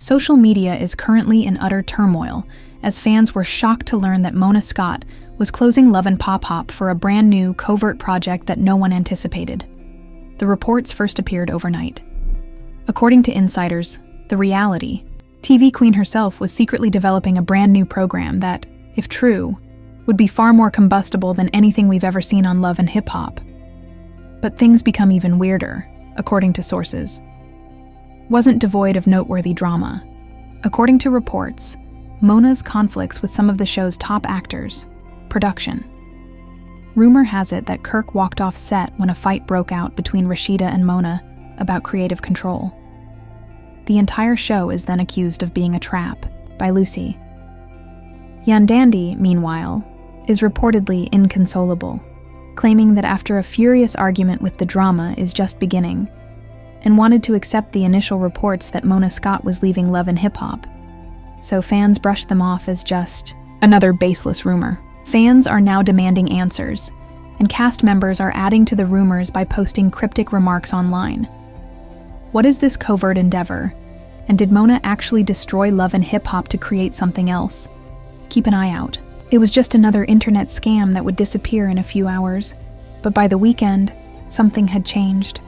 Social media is currently in utter turmoil, as fans were shocked to learn that Mona Scott was closing Love and Pop Hop for a brand new, covert project that no one anticipated. The reports first appeared overnight. According to insiders, the reality, TV Queen herself was secretly developing a brand new program that, if true, would be far more combustible than anything we've ever seen on Love and Hip Hop. But things become even weirder, according to sources. Wasn't devoid of noteworthy drama. According to reports, Mona's conflicts with some of the show's top actors, production. Rumor has it that Kirk walked off set when a fight broke out between Rashida and Mona about creative control. The entire show is then accused of being a trap by Lucy. Yandandi, meanwhile, is reportedly inconsolable, claiming that after a furious argument with the drama is just beginning, and wanted to accept the initial reports that Mona Scott was leaving Love and Hip Hop. So fans brushed them off as just another baseless rumor. Fans are now demanding answers, and cast members are adding to the rumors by posting cryptic remarks online. What is this covert endeavor? And did Mona actually destroy Love and Hip Hop to create something else? Keep an eye out. It was just another internet scam that would disappear in a few hours, but by the weekend, something had changed.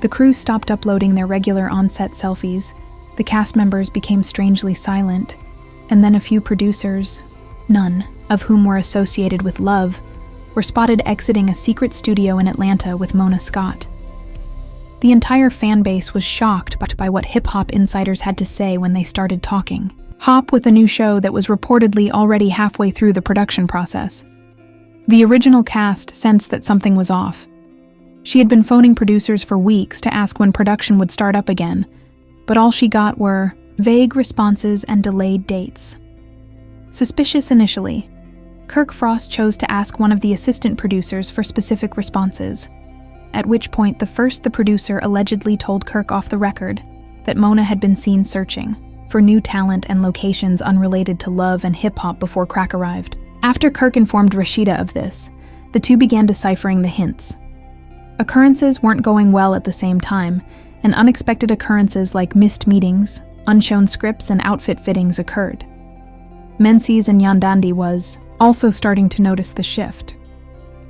The crew stopped uploading their regular on-set selfies, the cast members became strangely silent, and then a few producers, none of whom were associated with Love, were spotted exiting a secret studio in Atlanta with Mona Scott. The entire fan base was shocked by what hip-hop insiders had to say when they started talking. Hop with a new show that was reportedly already halfway through the production process. The original cast sensed that something was off. She had been phoning producers for weeks to ask when production would start up again, but all she got were vague responses and delayed dates. Suspicious initially, Kirk Frost chose to ask one of the assistant producers for specific responses, at which point the producer allegedly told Kirk off the record that Mona had been seen searching for new talent and locations unrelated to Love and Hip Hop before Crack arrived. After Kirk informed Rashida of this, the two began deciphering the hints. Occurrences weren't going well at the same time, and unexpected occurrences like missed meetings, unshown scripts, and outfit fittings occurred. Menzies and Yandandi was also starting to notice the shift.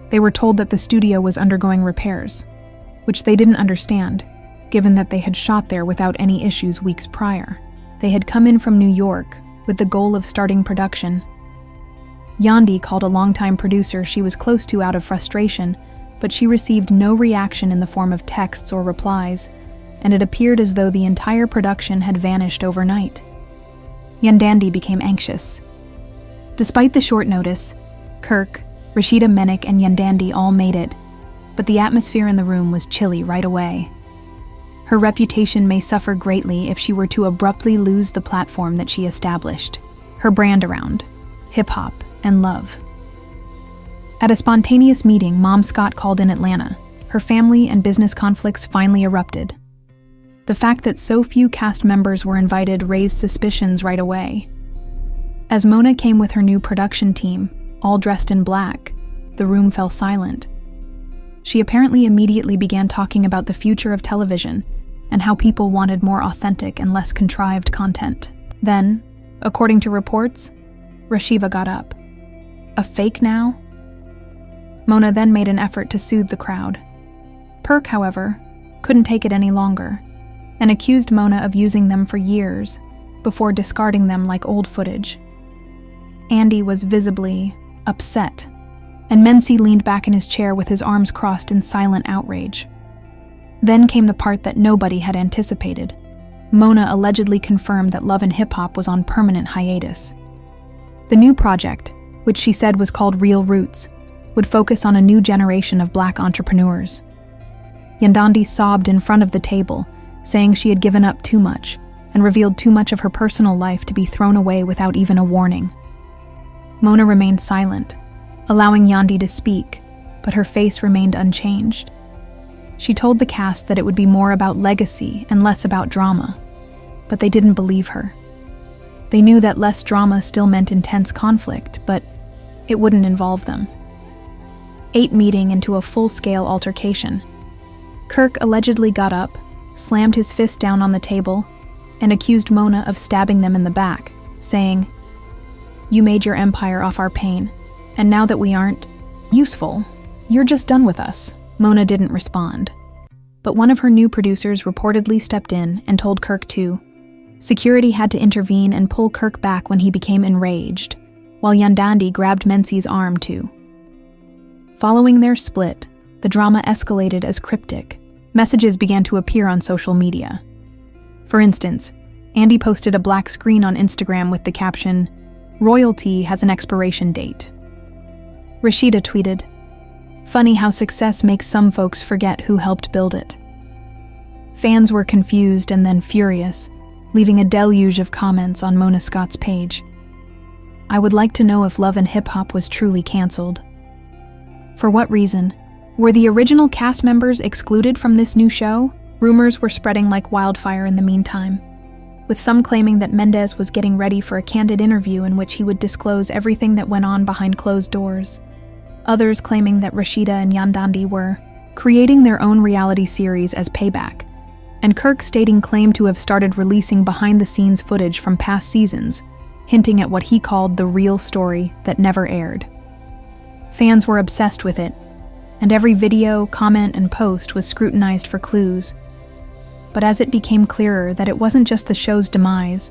They were told that the studio was undergoing repairs, which they didn't understand, given that they had shot there without any issues weeks prior. They had come in from New York with the goal of starting production. Yandi called a longtime producer she was close to out of frustration, but she received no reaction in the form of texts or replies, and it appeared as though the entire production had vanished overnight. Yandandi became anxious. Despite the short notice, Kirk, Rashida Menek, and Yandandi all made it, but the atmosphere in the room was chilly right away. Her reputation may suffer greatly if she were to abruptly lose the platform that she established, her brand around hip-hop and love. At a spontaneous meeting Mom Scott called in Atlanta, her family and business conflicts finally erupted. The fact that so few cast members were invited raised suspicions right away. As Mona came with her new production team, all dressed in black, the room fell silent. She apparently immediately began talking about the future of television and how people wanted more authentic and less contrived content. Then, according to reports, Rashida got up. A fake now? Mona then made an effort to soothe the crowd. Kirk, however, couldn't take it any longer and accused Mona of using them for years before discarding them like old footage. Andy was visibly upset, and Menzies leaned back in his chair with his arms crossed in silent outrage. Then came the part that nobody had anticipated. Mona allegedly confirmed that Love and Hip Hop was on permanent hiatus. The new project, which she said was called Real Roots, would focus on a new generation of black entrepreneurs. Yandandi sobbed in front of the table, saying she had given up too much and revealed too much of her personal life to be thrown away without even a warning. Mona remained silent, allowing Yandi to speak, but her face remained unchanged. She told the cast that it would be more about legacy and less about drama, but they didn't believe her. They knew that less drama still meant intense conflict, but it wouldn't involve them. Meeting into a full-scale altercation. Kirk allegedly got up, slammed his fist down on the table, and accused Mona of stabbing them in the back, saying, "You made your empire off our pain, and now that we aren't useful, you're just done with us." Mona didn't respond. But one of her new producers reportedly stepped in and told Kirk to. Security had to intervene and pull Kirk back when he became enraged, while Yandandi grabbed Menzies' arm too. Following their split, the drama escalated as cryptic. Messages began to appear on social media. For instance, Andy posted a black screen on Instagram with the caption, "Royalty has an expiration date." Rashida tweeted, "Funny how success makes some folks forget who helped build it." Fans were confused and then furious, leaving a deluge of comments on Mona Scott's page. I would like to know if Love and Hip Hop was truly cancelled. For what reason? Were the original cast members excluded from this new show? Rumors were spreading like wildfire in the meantime, with some claiming that Mendes was getting ready for a candid interview in which he would disclose everything that went on behind closed doors. Others claiming that Rashida and Yandandi were creating their own reality series as payback, and Kirk stating claimed to have started releasing behind-the-scenes footage from past seasons, hinting at what he called the real story that never aired. Fans were obsessed with it, and every video, comment, and post was scrutinized for clues. But as it became clearer that it wasn't just the show's demise,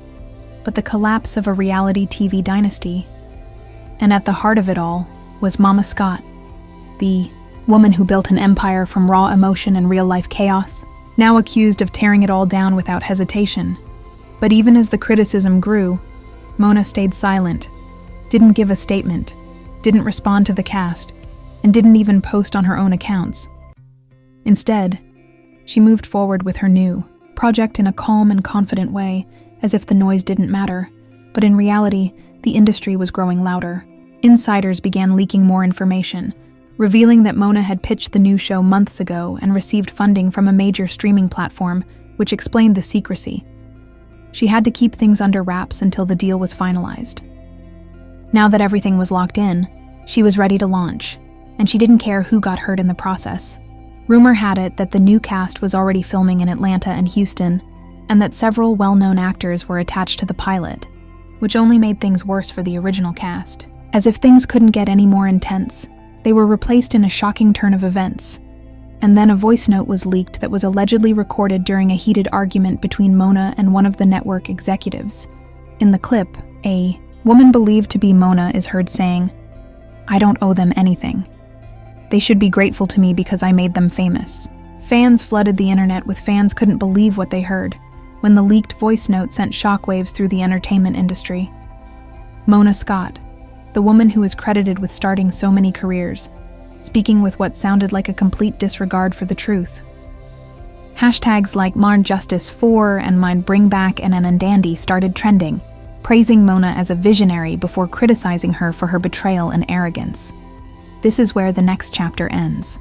but the collapse of a reality TV dynasty, and at the heart of it all was Mama Scott, the woman who built an empire from raw emotion and real-life chaos, now accused of tearing it all down without hesitation. But even as the criticism grew, Mona stayed silent, didn't give a statement, didn't respond to the cast, and didn't even post on her own accounts. Instead, she moved forward with her new project in a calm and confident way, as if the noise didn't matter. But in reality, the industry was growing louder. Insiders began leaking more information, revealing that Mona had pitched the new show months ago and received funding from a major streaming platform, which explained the secrecy. She had to keep things under wraps until the deal was finalized. Now that everything was locked in, she was ready to launch, and she didn't care who got hurt in the process. Rumor had it that the new cast was already filming in Atlanta and Houston, and that several well-known actors were attached to the pilot, which only made things worse for the original cast. As if things couldn't get any more intense, they were replaced in a shocking turn of events, and then a voice note was leaked that was allegedly recorded during a heated argument between Mona and one of the network executives. In the clip, a woman believed to be Mona is heard saying, "I don't owe them anything. They should be grateful to me because I made them famous." Fans flooded the internet with fans couldn't believe what they heard when the leaked voice note sent shockwaves through the entertainment industry. Mona Scott, the woman who is credited with starting so many careers, speaking with what sounded like a complete disregard for the truth. Hashtags like #MarnJustice4 and #MineBringBack and Anandandi started trending, praising Mona as a visionary before criticizing her for her betrayal and arrogance. This is where the next chapter ends.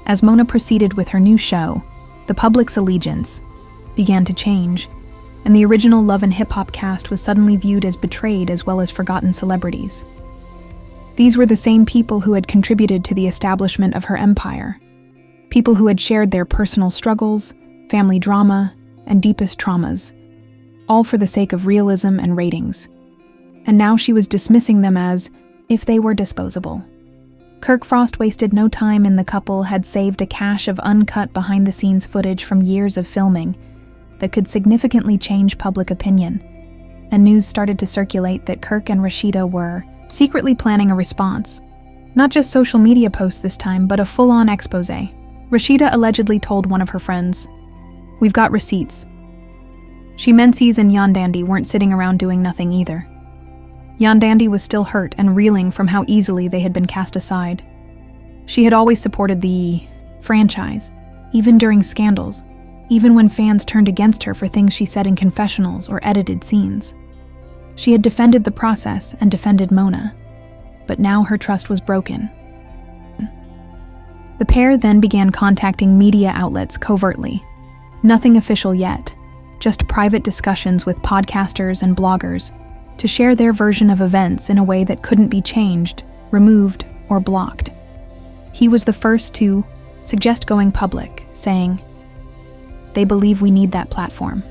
As Mona proceeded with her new show, the public's allegiance began to change, and the original Love and Hip Hop cast was suddenly viewed as betrayed as well as forgotten celebrities. These were the same people who had contributed to the establishment of her empire, people who had shared their personal struggles, family drama, and deepest traumas, all for the sake of realism and ratings. And now she was dismissing them as if they were disposable. Kirk Frost wasted no time, and the couple had saved a cache of uncut behind-the-scenes footage from years of filming that could significantly change public opinion, and news started to circulate that Kirk and Rashida were secretly planning a response. Not just social media posts this time, but a full-on expose. Rashida allegedly told one of her friends, "We've got receipts." Menzies and Yandandi weren't sitting around doing nothing either. Yandandi was still hurt and reeling from how easily they had been cast aside. She had always supported the franchise, even during scandals, even when fans turned against her for things she said in confessionals or edited scenes. She had defended the process and defended Mona, but now her trust was broken. The pair then began contacting media outlets covertly. Nothing official yet, just private discussions with podcasters and bloggers to share their version of events in a way that couldn't be changed, removed, or blocked. He was the first to suggest going public, saying, "They believe we need that platform."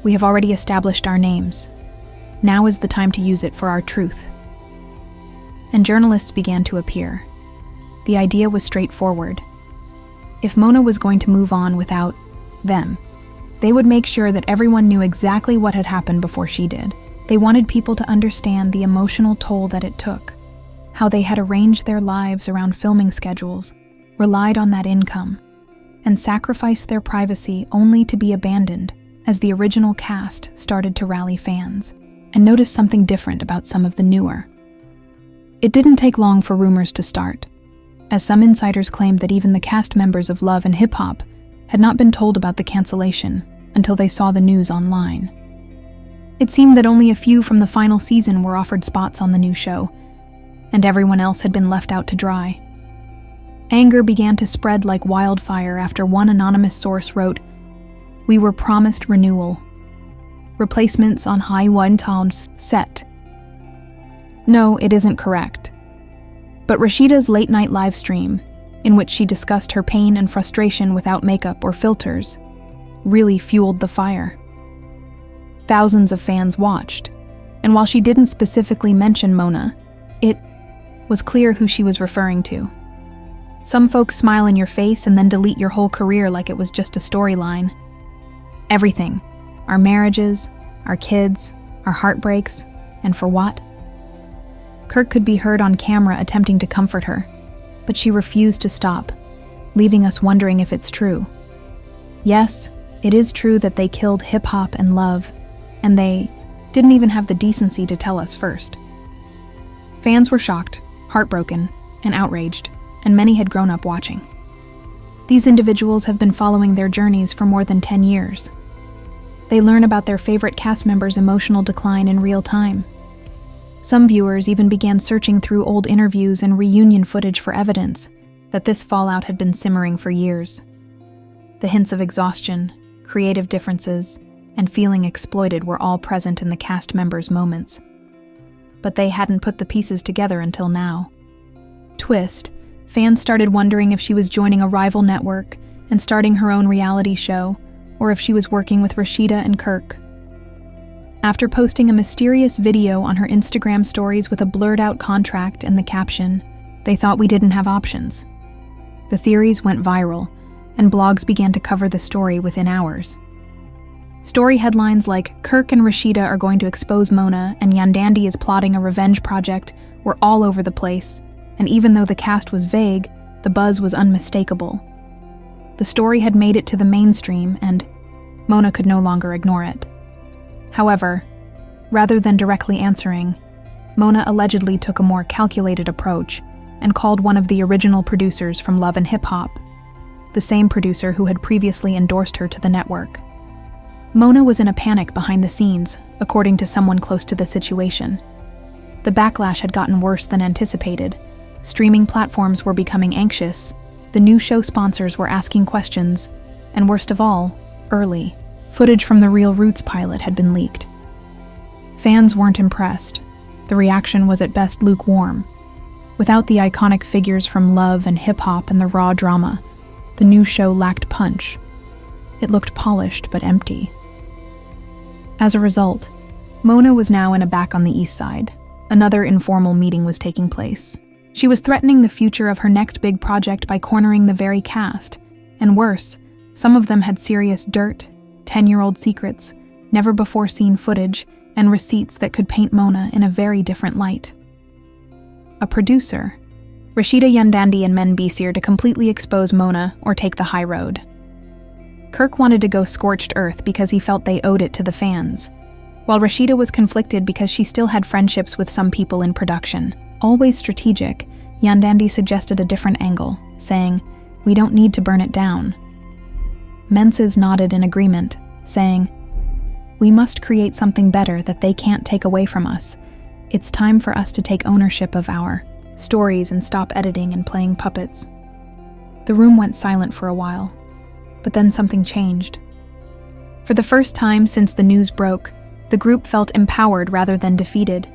We have already established our names. Now is the time to use it for our truth. And journalists began to appear. The idea was straightforward. If Mona was going to move on without them, they would make sure that everyone knew exactly what had happened before she did. They wanted people to understand the emotional toll that it took, how they had arranged their lives around filming schedules, relied on that income, and sacrificed their privacy only to be abandoned as the original cast started to rally fans and notice something different about some of the newer. It didn't take long for rumors to start, as some insiders claimed that even the cast members of Love and Hip Hop had not been told about the cancellation until they saw the news online. It seemed that only a few from the final season were offered spots on the new show, and everyone else had been left out to dry. Anger began to spread like wildfire after one anonymous source wrote, "We were promised renewal. Replacements on Hai Wan Tao's set." No, it isn't correct. But Rashida's late-night live stream, in which she discussed her pain and frustration without makeup or filters, really fueled the fire. Thousands of fans watched, and while she didn't specifically mention Mona, it was clear who she was referring to. Some folks smile in your face and then delete your whole career like it was just a storyline. Everything. Our marriages, our kids, our heartbreaks, and for what? Kirk could be heard on camera attempting to comfort her, but she refused to stop, leaving us wondering if it's true. Yes, it is true that they killed Hip Hop and Love, and they didn't even have the decency to tell us first. Fans were shocked, heartbroken, and outraged, and many had grown up watching. These individuals have been following their journeys for more than 10 years. They learn about their favorite cast members' emotional decline in real time. Some viewers even began searching through old interviews and reunion footage for evidence that this fallout had been simmering for years. The hints of exhaustion, creative differences, and feeling exploited were all present in the cast members' moments. But they hadn't put the pieces together until now. Twist, fans started wondering if she was joining a rival network and starting her own reality show, or if she was working with Rashida and Kirk. After posting a mysterious video on her Instagram stories with a blurred-out contract and the caption, "They thought we didn't have options." The theories went viral, and blogs began to cover the story within hours. Story headlines like "Kirk and Rashida are going to expose Mona" and "Yandandi is plotting a revenge project" were all over the place, and even though the cast was vague, the buzz was unmistakable. The story had made it to the mainstream, and Mona could no longer ignore it. However, rather than directly answering, Mona allegedly took a more calculated approach and called one of the original producers from Love and Hip Hop, the same producer who had previously endorsed her to the network. Mona was in a panic behind the scenes, according to someone close to the situation. The backlash had gotten worse than anticipated. Streaming platforms were becoming anxious, the new show sponsors were asking questions, and worst of all, early, footage from the Real Roots pilot had been leaked. Fans weren't impressed. The reaction was at best lukewarm. Without the iconic figures from Love and Hip Hop and the raw drama, the new show lacked punch. It looked polished but empty. As a result, Mona was now in a back on the east side. Another informal meeting was taking place. She was threatening the future of her next big project by cornering the very cast. And worse, some of them had serious dirt, 10-year-old secrets, never-before-seen footage, and receipts that could paint Mona in a very different light. A producer, Rashida Yandandi and Men Beasir, to completely expose Mona or take the high road. Kirk wanted to go scorched earth because he felt they owed it to the fans, while Rashida was conflicted because she still had friendships with some people in production. Always strategic, Yandandi suggested a different angle, saying, "We don't need to burn it down." Menzies nodded in agreement, saying, "We must create something better that they can't take away from us. It's time for us to take ownership of our stories and stop editing and playing puppets." The room went silent for a while, but then something changed. For the first time since the news broke, the group felt empowered rather than defeated.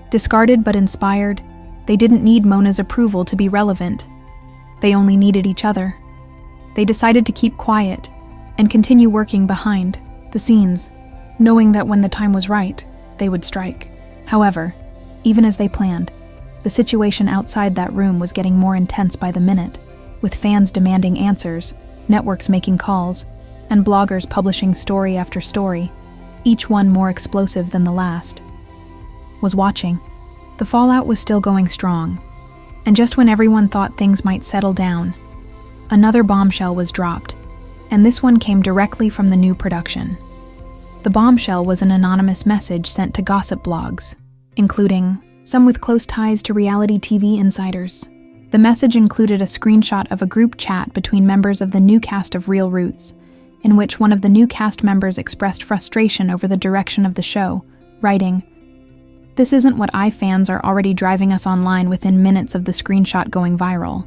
Discarded but inspired, they didn't need Mona's approval to be relevant. They only needed each other. They decided to keep quiet and continue working behind the scenes. knowing that when the time was right, they would strike. However, even as they planned, the situation outside that room was getting more intense by the minute, with fans demanding answers, networks making calls, and bloggers publishing story after story, each one more explosive than the last. Was watching. The fallout was still going strong, and just when everyone thought things might settle down, another bombshell was dropped, and this one came directly from the new production. The bombshell was an anonymous message sent to gossip blogs, including some with close ties to reality TV insiders. The message included a screenshot of a group chat between members of the new cast of Real Roots, in which one of the new cast members expressed frustration over the direction of the show, writing, "This isn't what fans are already driving us online within minutes of the screenshot going viral."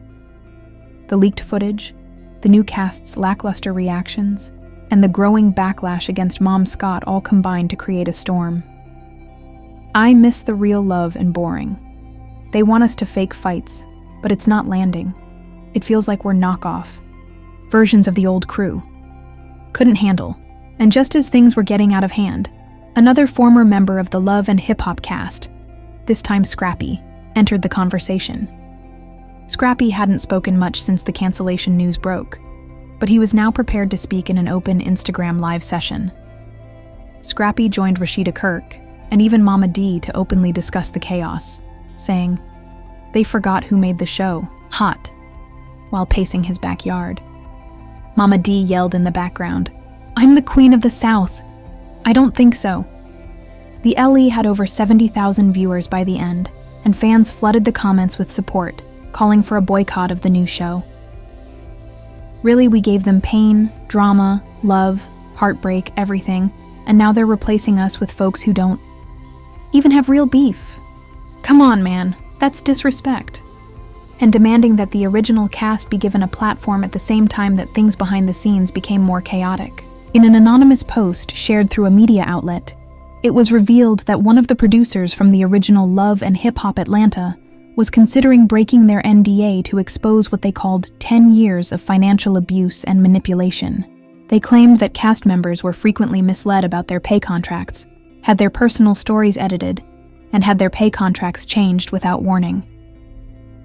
The leaked footage, the new cast's lackluster reactions, and the growing backlash against Mom Scott all combined to create a storm. I miss the real love and boring. They want us to fake fights, but it's not landing. It feels like we're knockoff versions of the old crew. Couldn't handle. And just as things were getting out of hand, another former member of the Love and Hip Hop cast, this time Scrappy, entered the conversation. Scrappy hadn't spoken much since the cancellation news broke, but he was now prepared to speak in an open Instagram live session. Scrappy joined Rashida Kirk, and even Mama D, to openly discuss the chaos, saying, "They forgot who made the show hot," while pacing his backyard. Mama D yelled in the background, "I'm the Queen of the South." "I don't think so." The LE had over 70,000 viewers by the end, and fans flooded the comments with support, calling for a boycott of the new show. Really, we gave them pain, drama, love, heartbreak, everything, and now they're replacing us with folks who don't even have real beef. Come on, man, that's disrespect. And demanding that the original cast be given a platform at the same time that things behind the scenes became more chaotic. In an anonymous post shared through a media outlet, it was revealed that one of the producers from the original Love and Hip Hop Atlanta was considering breaking their NDA to expose what they called 10 years of financial abuse and manipulation. They claimed that cast members were frequently misled about their pay contracts, had their personal stories edited, and had their pay contracts changed without warning.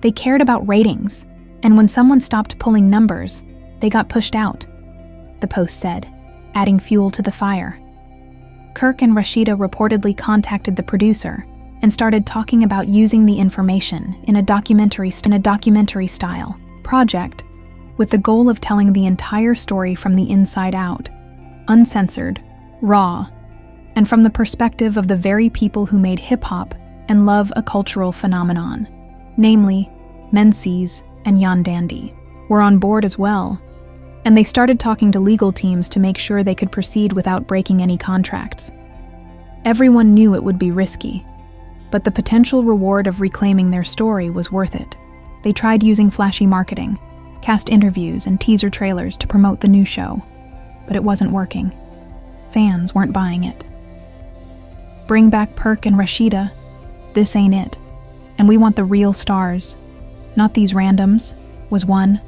They cared about ratings, and when someone stopped pulling numbers, they got pushed out, the post said, adding fuel to the fire. Kirk and Rashida reportedly contacted the producer and started talking about using the information in a documentary style project with the goal of telling the entire story from the inside out, uncensored, raw, and from the perspective of the very people who made hip-hop and Love a cultural phenomenon, namely Menzies and Yon Dandy, were on board as well, and they started talking to legal teams to make sure they could proceed without breaking any contracts. Everyone knew it would be risky, but the potential reward of reclaiming their story was worth it. They tried using flashy marketing, cast interviews, and teaser trailers to promote the new show, but it wasn't working. Fans weren't buying it. Bring back Perk and Rashida. This ain't it. And we want the real stars, not these randoms, was one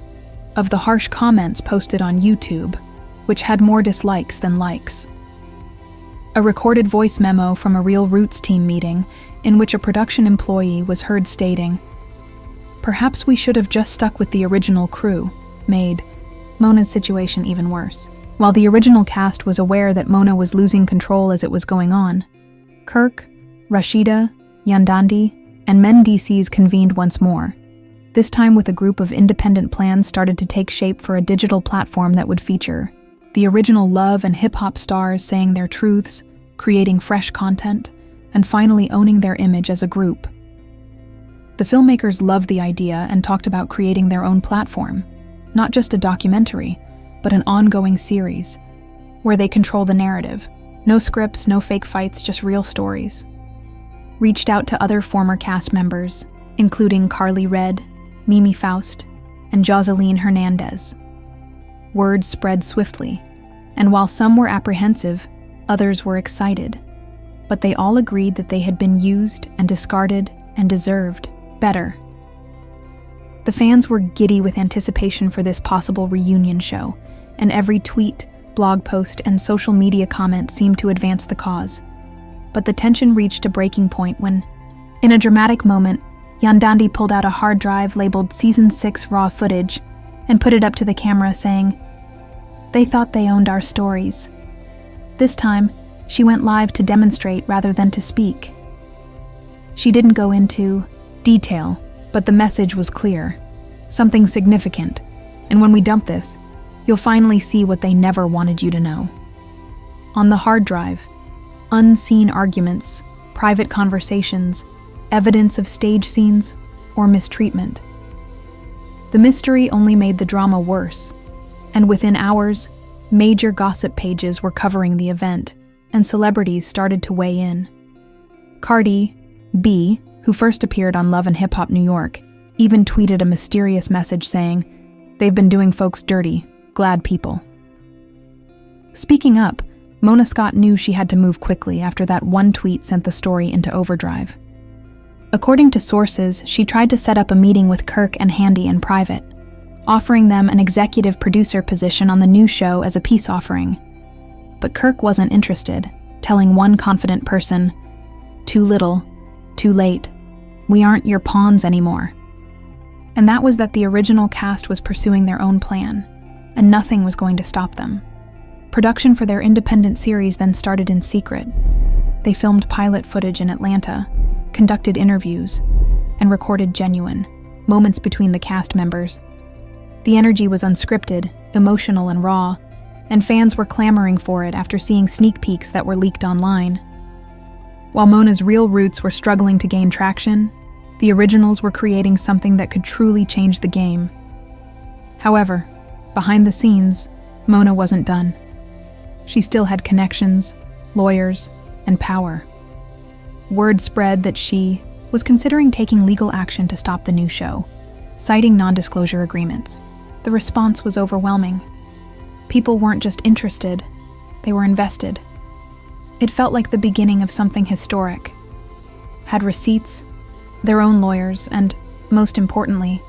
of the harsh comments posted on YouTube, which had more dislikes than likes. A recorded voice memo from a Real Roots team meeting in which a production employee was heard stating, "Perhaps we should have just stuck with the original crew," made Mona's situation even worse. While the original cast was aware that Mona was losing control as it was going on, Kirk, Rashida, Yandandi, and Menzies convened once more, this time with a group of independent plans started to take shape for a digital platform that would feature the original Love and Hip Hop stars saying their truths, creating fresh content, and finally owning their image as a group. The filmmakers loved the idea and talked about creating their own platform, not just a documentary, but an ongoing series, where they control the narrative. No scripts, no fake fights, just real stories. Reached out to other former cast members, including Carly Red, Mimi Faust, and Joseline Hernandez. Word spread swiftly, and while some were apprehensive, others were excited. But they all agreed that they had been used and discarded and deserved better. The fans were giddy with anticipation for this possible reunion show, and every tweet, blog post and social media comments seemed to advance the cause. But the tension reached a breaking point when, in a dramatic moment, Yandandi pulled out a hard drive labeled Season 6 raw footage and put it up to the camera saying, "They thought they owned our stories." This time, she went live to demonstrate rather than to speak. She didn't go into detail, but the message was clear. Something significant. And when we dump this, you'll finally see what they never wanted you to know. On the hard drive, unseen arguments, private conversations, evidence of stage scenes, or mistreatment. The mystery only made the drama worse, and within hours, major gossip pages were covering the event, and celebrities started to weigh in. Cardi B, who first appeared on Love and Hip Hop New York, even tweeted a mysterious message saying, "They've been doing folks dirty, glad people." Speaking up, Mona Scott knew she had to move quickly after that one tweet sent the story into overdrive. According to sources, she tried to set up a meeting with Kirk and Handy in private, offering them an executive producer position on the new show as a peace offering. But Kirk wasn't interested, telling one confident person, "Too little, too late. We aren't your pawns anymore." And that was that the original cast was pursuing their own plan, and nothing was going to stop them. Production for their independent series then started in secret. They filmed pilot footage in Atlanta, conducted interviews, and recorded genuine moments between the cast members. The energy was unscripted, emotional, and raw, and fans were clamoring for it after seeing sneak peeks that were leaked online. While Mona's real roots were struggling to gain traction, the originals were creating something that could truly change the game. However, behind the scenes, Mona wasn't done. She still had connections, lawyers, and power. Word spread that she was considering taking legal action to stop the new show, citing non-disclosure agreements. The response was overwhelming. People weren't just interested, they were invested. It felt like the beginning of something historic. Had receipts, their own lawyers, and, most importantly,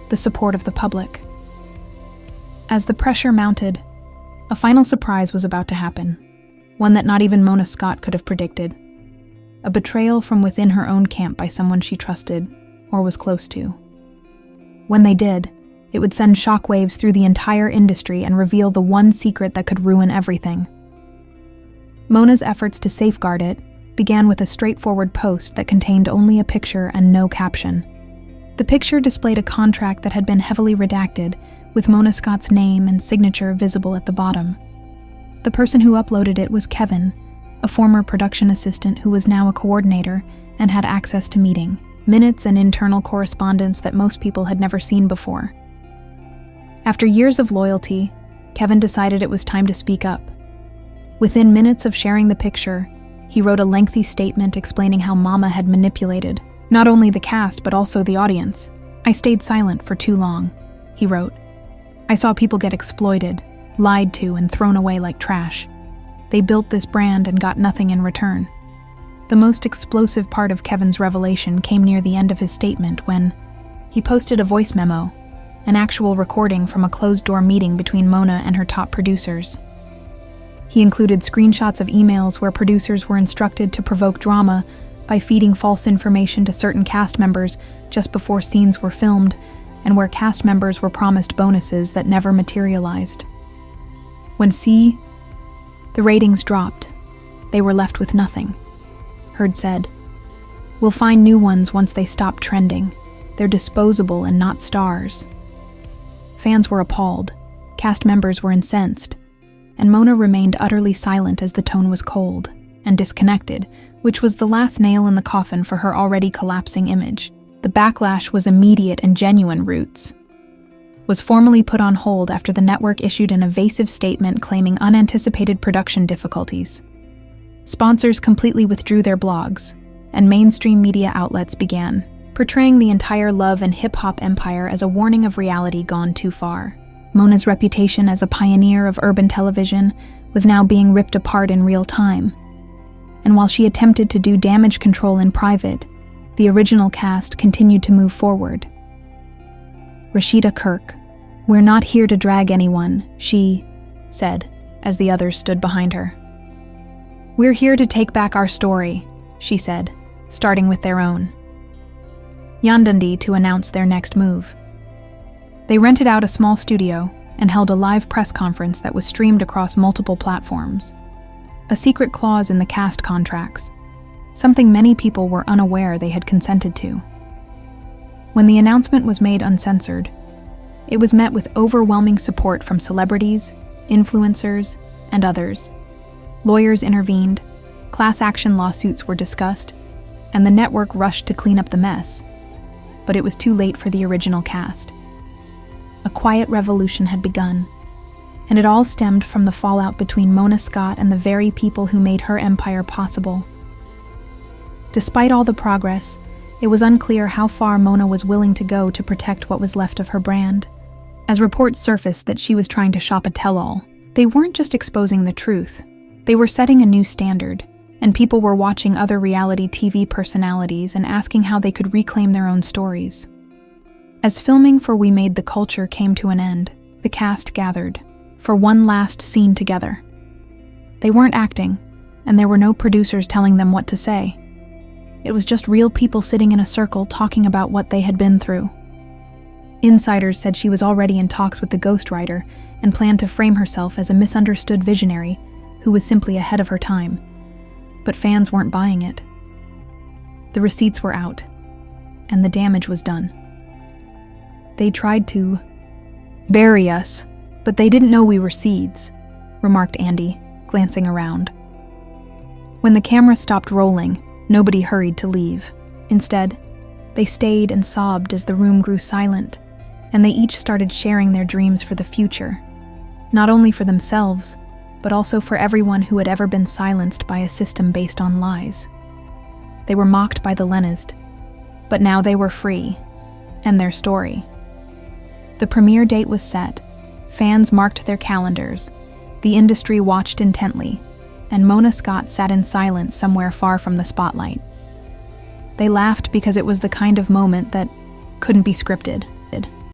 the support of the public. As the pressure mounted, a final surprise was about to happen, one that not even Mona Scott could have predicted. A betrayal from within her own camp by someone she trusted or was close to. When they did, it would send shockwaves through the entire industry and reveal the one secret that could ruin everything. Mona's efforts to safeguard it began with a straightforward post that contained only a picture and no caption. The picture displayed a contract that had been heavily redacted, with Mona Scott's name and signature visible at the bottom. The person who uploaded it was Kevin, a former production assistant who was now a coordinator and had access to meeting minutes and internal correspondence that most people had never seen before. After years of loyalty, Kevin decided it was time to speak up. Within minutes of sharing the picture, he wrote a lengthy statement explaining how Mama had manipulated not only the cast but also the audience. "I stayed silent for too long," he wrote. "I saw people get exploited, lied to, and thrown away like trash. They built this brand and got nothing in return." The most explosive part of Kevin's revelation came near the end of his statement when he posted a voice memo, an actual recording from a closed-door meeting between Mona and her top producers. He included screenshots of emails where producers were instructed to provoke drama by feeding false information to certain cast members just before scenes were filmed, and where cast members were promised bonuses that never materialized. When the ratings dropped, they were left with nothing. Heard said, "We'll find new ones once they stop trending. They're disposable and not stars." Fans were appalled, cast members were incensed, and Mona remained utterly silent as the tone was cold and disconnected, which was the last nail in the coffin for her already collapsing image. The backlash was immediate and genuine. Roots was formally put on hold after the network issued an evasive statement claiming unanticipated production difficulties. Sponsors completely withdrew their blogs, and mainstream media outlets began portraying the entire Love and Hip Hop empire as a warning of reality gone too far. Mona's reputation as a pioneer of urban television was now being ripped apart in real time. And while she attempted to do damage control in private, the original cast continued to move forward. Rashida Kirk, "We're not here to drag anyone," she said, as the others stood behind her. "We're here to take back our story," she said, starting with their own. Yandandi to announce their next move. They rented out a small studio and held a live press conference that was streamed across multiple platforms. A secret clause in the cast contracts, something many people were unaware they had consented to. When the announcement was made uncensored, it was met with overwhelming support from celebrities, influencers, and others. Lawyers intervened, class action lawsuits were discussed, and the network rushed to clean up the mess. But it was too late for the original cast. A quiet revolution had begun, and it all stemmed from the fallout between Mona Scott and the very people who made her empire possible. Despite all the progress, it was unclear how far Mona was willing to go to protect what was left of her brand. As reports surfaced that she was trying to shop a tell-all, they weren't just exposing the truth. They were setting a new standard, and people were watching other reality TV personalities and asking how they could reclaim their own stories. As filming for We Made the Culture came to an end, the cast gathered for one last scene together. They weren't acting, and there were no producers telling them what to say. It was just real people sitting in a circle talking about what they had been through. Insiders said she was already in talks with the ghostwriter and planned to frame herself as a misunderstood visionary who was simply ahead of her time. But fans weren't buying it. The receipts were out, and the damage was done. They tried to bury us, but they didn't know we were seeds, remarked Andy, glancing around. When the camera stopped rolling, nobody hurried to leave. Instead, they stayed and sobbed as the room grew silent, and they each started sharing their dreams for the future, not only for themselves, but also for everyone who had ever been silenced by a system based on lies. They were mocked by the Leninist, but now they were free, and their story. The premiere date was set, fans marked their calendars, the industry watched intently, and Mona Scott sat in silence somewhere far from the spotlight. They laughed because it was the kind of moment that couldn't be scripted.